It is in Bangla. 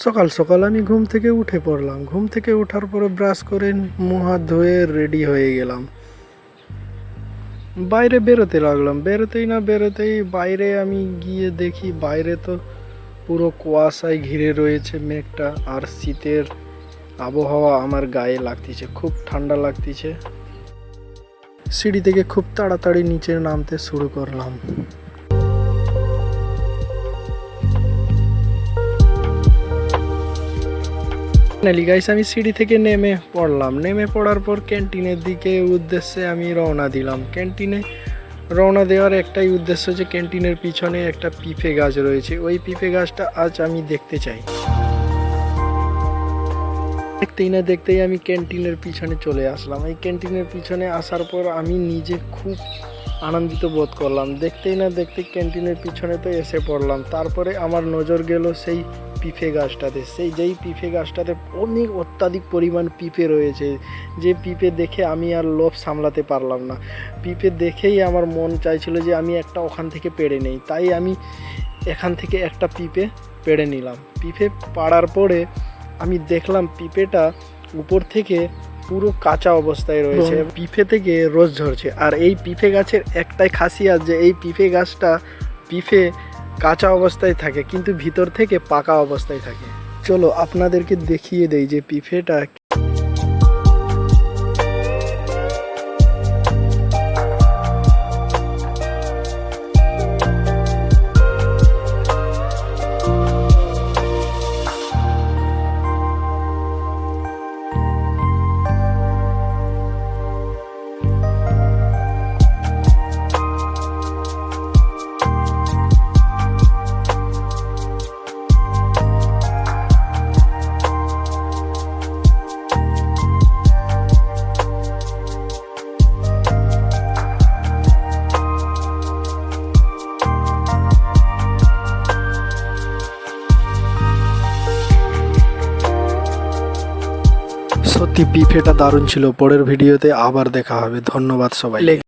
সকাল সকাল আমি ঘুম থেকে উঠে পড়লাম। ঘুম থেকে ওঠার পরে ব্রাশ করে মুখ হাত ধুয়ে রেডি হয়ে গেলাম। বাইরে বেরোতে লাগলাম। বেরোতেই বাইরে আমি গিয়ে দেখি বাইরে তো পুরো কুয়াশায় ঘিরে রয়েছে মেঘটা, আর শীতের আবহাওয়া আমার গায়ে লাগতেছে, খুব ঠান্ডা লাগতেছে। সিঁড়ি থেকে খুব তাড়াতাড়ি নিচে নামতে শুরু করলাম। গাইস, আমি সিঁড়ি থেকে নেমে পড়লাম। নেমে পড়ার পর ক্যান্টিনের দিকে উদ্দেশ্যে আমি রওনা দিলাম। ক্যান্টিনে রওনা দেওয়ার একটাই উদ্দেশ্য যে ক্যান্টিনের পিছনে একটা পিঁপে গাছ রয়েছে, ওই পিঁপে গাছটা আজ আমি দেখতে চাই। দেখতেই আমি ক্যান্টিনের পিছনে চলে আসলাম। এই ক্যান্টিনের পিছনে আসার পর আমি নিজে খুব আনন্দিত বোধ করলাম। দেখতেই ক্যান্টিনের পিছনে তো এসে পড়লাম। তারপরে আমার নজর গেল সেই পিঁপে গাছটাতে। যেই পিঁপে গাছটাতে অনেক অত্যাধিক পরিমাণ পিঁপে রয়েছে, যে পিঁপে দেখে আমি আর লোভ সামলাতে পারলাম না। পিঁপে দেখেই আমার মন চাইছিল যে আমি একটা ওখান থেকে পেড়ে নেই, তাই আমি এখান থেকে একটা পিঁপে পেড়ে নিলাম। পিঁপে পাড়ার পরে আমি দেখলাম পিঁপেটা উপর থেকে পুরো কাঁচা অবস্থায় রয়েছে, পিঁপে থেকে রস ঝরছে। আর এই পিঁপে গাছের একটাই খাসিয়াত যে এই পিঁপে গাছটা পিঁপে কাঁচা অবস্থায় থাকে কিন্তু ভিতর থেকে পাকা অবস্থায় থাকে। চলো আপনাদেরকে দেখিয়ে দেই যে পিঁপেটা সত্যি পিঁপেটা দারুণ ছিল। পরের ভিডিওতে আবার দেখা হবে। ধন্যবাদ সবাই।